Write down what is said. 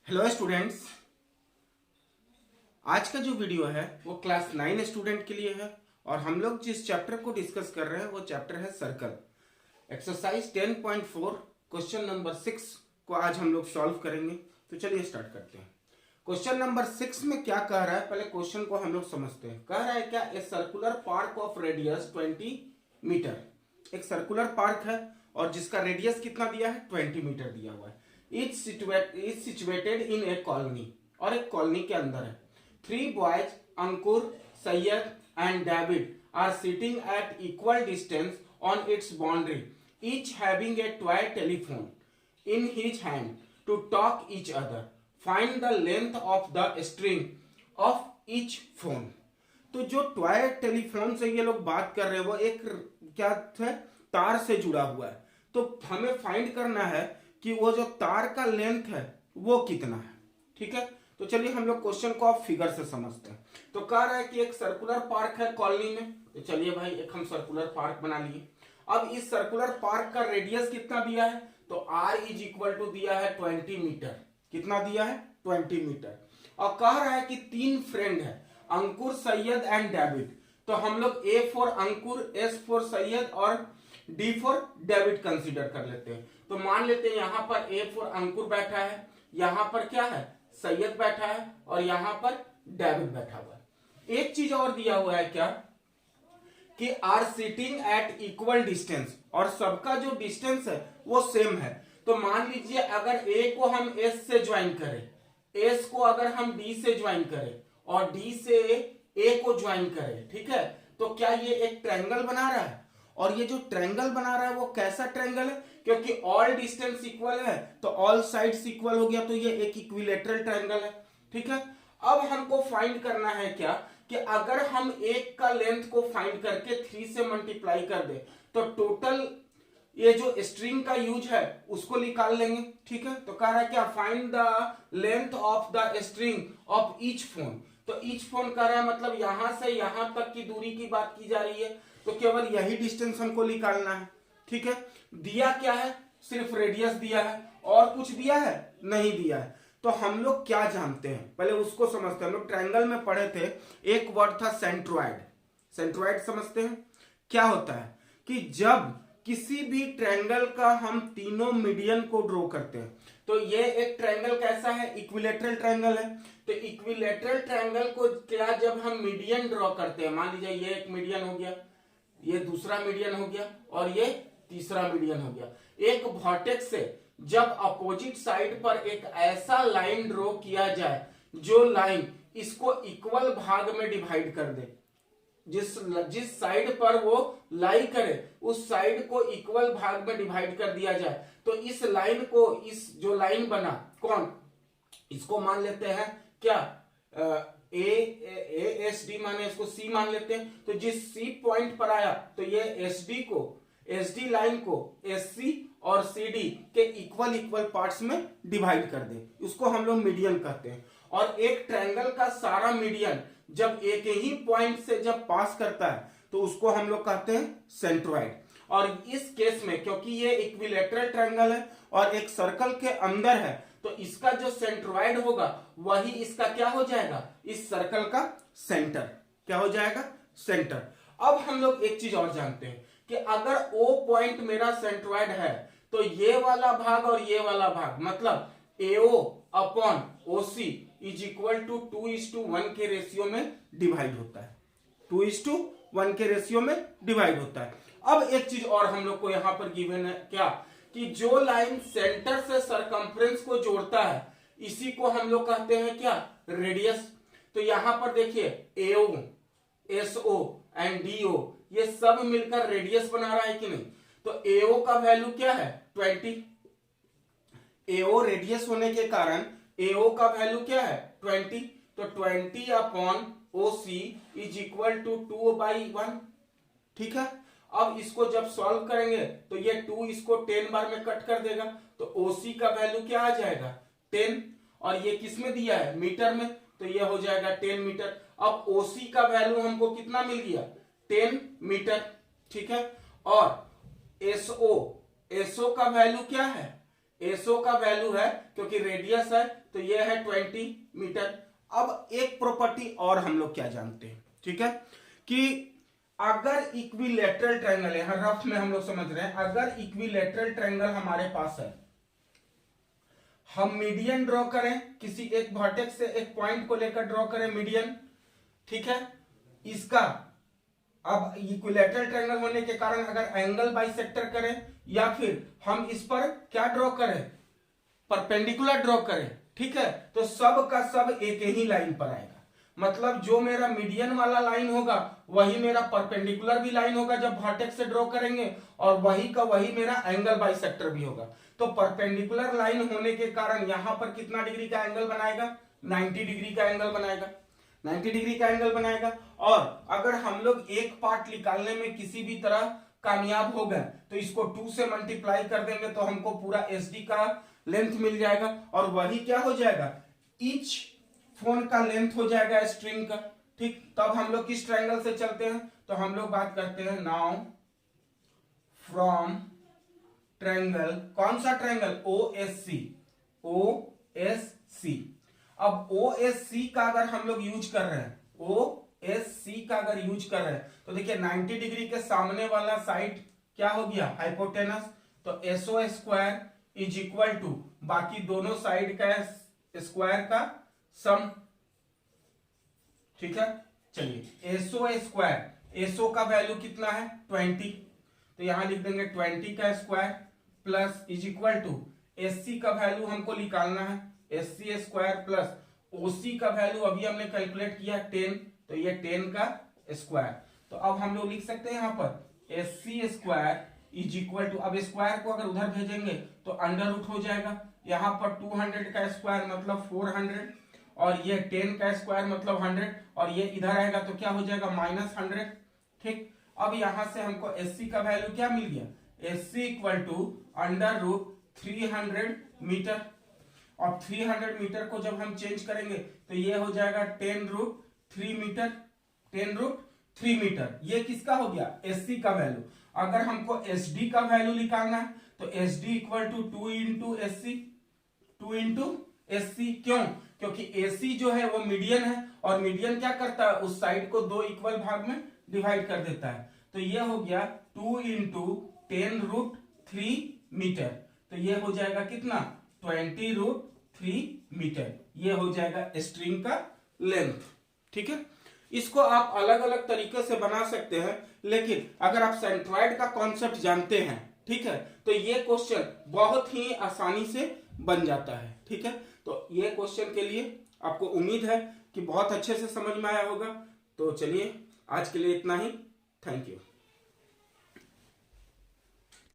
Hello students, आज का जो वीडियो है वो क्लास 9 स्टूडेंट के लिए है और हम लोग जिस चैप्टर को डिस्कस कर रहे हैं वो चैप्टर है सर्कल। एक्सरसाइज 10.4 क्वेश्चन नंबर 6 को आज हम लोग सॉल्व करेंगे। तो चलिए स्टार्ट करते हैं। क्वेश्चन नंबर 6 में क्या कह रहा है, पहले क्वेश्चन को हम लोग समझते हैं। कह रहा है क्या, a circular park of radius 20 metre. एक सर्कुलर पार्क है और जिसका रेडियस कितना दिया है, 20 मीटर दिया हुआ है। Is situated in a colony, और एक कॉलोनी के अंदर है। 3 boys Ankur, Syed and David are sitting at equal distance on its boundary, each having a toy telephone in his hand to talk each other. Find the length of the string of each phone. तो जो toy telephone से ये लोग बात कर रहे हैं वो एक क्या है, तार से जुड़ा हुआ है। तो हमें फाइंड करना है कि वो जो तार का लेंथ है वो कितना है। ठीक है, तो चलिए हम लोग क्वेश्चन को आप फिगर से समझते हैं। तो कह रहा है कि एक सर्कुलर पार्क है कॉलोनी में। तो चलिए भाई, एक हम सर्कुलर पार्क बना लिए। अब इस सर्कुलर पार्क का रेडियस कितना दिया है, तो r इज इक्वल टू दिया है 20 मीटर। कितना दिया है, 20 मीटर। और कह रहा है कि 3 फ्रेंड है, अंकुर, सैयद एंड डेविड। तो हम लोग A for Ankur, S for Syed और D फॉर डेविड कंसीडर कर लेते हैं। तो मान लेते हैं यहां पर A फॉर अंकुर बैठा है, यहां पर क्या है, सैयद बैठा है और यहां पर डेविड बैठा हुआ है। एक चीज और दिया हुआ है क्या, कि are sitting at equal distance, और सबका जो डिस्टेंस है वो सेम है। तो मान लीजिए अगर A को हम S से ज्वाइन करें, S को अगर हम D से ज्वाइन करें और D से A को ज्वाइन करें, ठीक है, तो क्या ये एक ट्रायंगल बना रहा है। और ये जो ट्रायंगल बना रहा है वो कैसा ट्रायंगल है, क्योंकि ऑल डिस्टेंस इक्वल है तो ऑल साइड्स इक्वल हो गया, तो ये एक इक्विलेटरल ट्रायंगल है। ठीक है, अब हमको फाइंड करना है क्या, कि अगर हम एक का लेंथ को फाइंड करके 3 से मल्टीप्लाई कर दे तो टोटल ये जो स्ट्रिंग का यूज है उसको निकाल लेंगे। ठीक है, तो कह रहा है क्या, find the length of the string of each phone. तो ईच फोन कह रहा है मतलब यहां से यहां तक की दूरी की बात की जा रही है, तो केवल यही डिस्टेंस हमको निकालना है। ठीक है, दिया क्या है, सिर्फ रेडियस दिया है, और कुछ दिया है नहीं दिया है। तो हम लोग क्या जानते हैं, पहले उसको समझते हैं। हम लोग ट्रायंगल में पढ़े थे, एक वर्ड था सेंट्रॉइड। सेंट्रॉइड समझते हैं क्या होता है, कि जब किसी भी ट्रायंगल का हम तीनों मीडियन को ड्रॉ करते हैं, तो ये एक ट्रायंगल कैसा है, इक्विलेटरल ट्रायंगल है। तो इक्विलेटरल ट्रायंगल को क्या, जब हम मीडियन ड्रॉ करते हैं, मान लीजिए ये एक मीडियन हो गया, ये दूसरा मीडियन हो गया और ये तीसरा मीडियन हो गया। एक वर्टेक्स से जब अपोजिट साइड पर एक ऐसा लाइन ड्रॉ किया जाए जो लाइन इसको इक्वल भाग में डिवाइड कर दे, जिस साइड पर वो लाई करे उस साइड को इक्वल भाग में डिवाइड कर दिया जाए, तो इस लाइन को, इस जो लाइन बना कौन, इसको मान लेते हैं क्या, एस डी माने, इसको सी मान लेते हैं। तो जिस सी पॉइंट पर आया तो ये एस डी लाइन को एस सी और सी डी के इक्वल इक्वल पार्ट्स में डिवाइड कर दे, उसको हम लोग मीडियन कहते हैं। और एक ट्रायंगल का सारा मीडियन जब एक ही पॉइंट से जब पास करता है तो उसको हम लोग कहते हैं सेंट्रॉइड। और इस केस में क्योंकि ये इक्विलेटरल ट्रायंगल है और एक सर्कल के अंदर है, तो इसका जो सेंट्रॉइड होगा वही इसका क्या हो जाएगा, इस सर्कल का सेंटर। क्या हो जाएगा, सेंटर। अब हम लोग एक चीज और जानते हैं कि अगर O पॉइंट मेरा सेंट्रॉइड है तो ये वाला भाग और ये वाला भाग मतलब AO upon OC is equal to 2:1 के रेशियो में डिवाइड होता है। 2:1 के रेशियो में डिवाइड होता है। अब एक चीज और हम लोग को यहां पर गिवन है क्या, कि जो लाइन सेंटर से सरकमफ्रेंस को जोड़ता है इसी को हम लोग कहते हैं क्या, रेडियस। तो यहां पर देखिए AO, SO एंड DO ये सब मिलकर रेडियस बना रहा है कि नहीं। तो AO का वैल्यू क्या है, 20। AO रेडियस होने के कारण AO का वैल्यू क्या है, 20। तो 20 upon OC is equal to 2/1। ठीक है, अब इसको जब सॉल्व करेंगे तो ये 2 इसको 10 बार में कट कर देगा, तो OC का वैल्यू क्या आ जाएगा, 10। और ये किस में दिया है, मीटर में, तो ये हो जाएगा 10 मीटर। अब OC का वैल्यू हमको कितना मिल गया, 10 मीटर। ठीक है, और SO का वैल्यू क्या है, एसओ का वैल्यू है, क्योंकि रेडियस है तो ये है 20 मीटर। अब एक प्रॉपर्टी और हम लोग क्या जानते हैं, ठीक है, कि अगर इक्विलेटरल ट्रायंगल है, रफ में हम लोग समझ रहे हैं, अगर इक्विलेटरल ट्रायंगल हमारे पास है, हम मीडियन ड्रॉ करें, किसी एक वर्टेक्स से एक पॉइंट को लेकर ड्रॉ करें मीडियन, ठीक है, इसका अब इक्विलेटरल ट्रायंगल होने के कारण अगर एंगल बाइसेक्टर करें या फिर हम इस पर क्या ड्रॉ करें, परपेंडिकुलर ड्रॉ करें, ठीक है, तो सब का सब एक ही लाइन पर आएगा। मतलब जो मेरा मीडियन वाला लाइन होगा वही मेरा परपेंडिकुलर भी लाइन होगा जब वर्टेक्स से ड्रॉ करेंगे, और वही का वही मेरा एंगल बाइसेक्टर भी होगा। तो परपेंडिकुलर लाइन होने के कारण यहां पर कितना डिग्री का एंगल बनाएगा, 90 डिग्री का एंगल बनाएगा, 90 डिग्री का एंगल बनाएगा। और अगर हम लोग एक पार्ट निकालने में किसी भी तरह कामयाब हो गए तो इसको 2 से मल्टीप्लाई कर देंगे तो हमको पूरा एसडी का लेंथ मिल जाएगा, और वही क्या हो जाएगा, ईच फोन का लेंथ हो जाएगा स्ट्रिंग का, ठीक। तब हम लोग किस ट्रायंगल से चलते हैं, तो हम लोग बात करते हैं नाउ फ्रॉम ट्रायंगल, कौन सा ट्रायंगल, ओएससी, ओएससी। अब ओएससी का अगर हम लोग यूज कर रहे हैं, ओएससी का अगर यूज कर रहे हैं तो देखिए 90 डिग्री के सामने वाला साइड क्या हो गया, हाइपोटेनस, तो SO square is equal to बाकी दोनों साइड का स्क्वायर का सम, ठीक है। चलिए एसओ स्क्वायर, एसओ का वैल्यू कितना है 20, तो यहां लिख देंगे 20 का square plus is equal to SC का वैल्यू हमको निकालना है, एससी स्क्वायर प्लस ओसी का वैल्यू अभी हमने कैलकुलेट किया 10, तो ये 10 का स्क्वायर। तो अब हम लोग लिख सकते हैं यहां पर SC square is equal to, अब स्क्वायर को अगर उधर भेजेंगे तो अंडर रूट हो जाएगा, यहां पर 200 का स्क्वायर मतलब 400, और ये 10 का स्क्वायर मतलब 100, और ये इधर आएगा तो क्या हो जाएगा -100, ठीक। अब यहां से हमको एससी का वैल्यू क्या मिल गया, SC equal to under root 300 metre, और 300 मीटर को जब हम चेंज करेंगे तो ये हो जाएगा 10√3 मीटर, 10√3 मीटर। ये किसका हो गया, एससी का वैल्यू। अगर हमको एसडी का वैल्यू निकालना है तो SD equal to 2 into SC, 2 into SC, क्यों, क्योंकि एसी जो है वो मीडियन है, और मीडियन क्या करता है, उस साइड को 2 इक्वल भाग में डिवाइड कर देता है। तो ये हो गया 2 इंटू 10√3 मीटर, तो ये हो जाएगा कितना, 20√3 मीटर, ये हो जाएगा स्ट्रिंग का लेंथ, ठीक है। इसको आप अलग अलग तरीके से बना सकते हैं, लेकिन अगर आप सेंट्रॉइड का कॉन्सेप्ट जानते हैं, ठीक है, तो ये क्वेश्चन बहुत ही आसानी से बन जाता है, ठीक है। तो ये क्वेश्चन के लिए आपको उम्मीद है कि बहुत अच्छे से समझ में आया होगा। तो चलिए आज के लिए इतना ही, थैंक यू।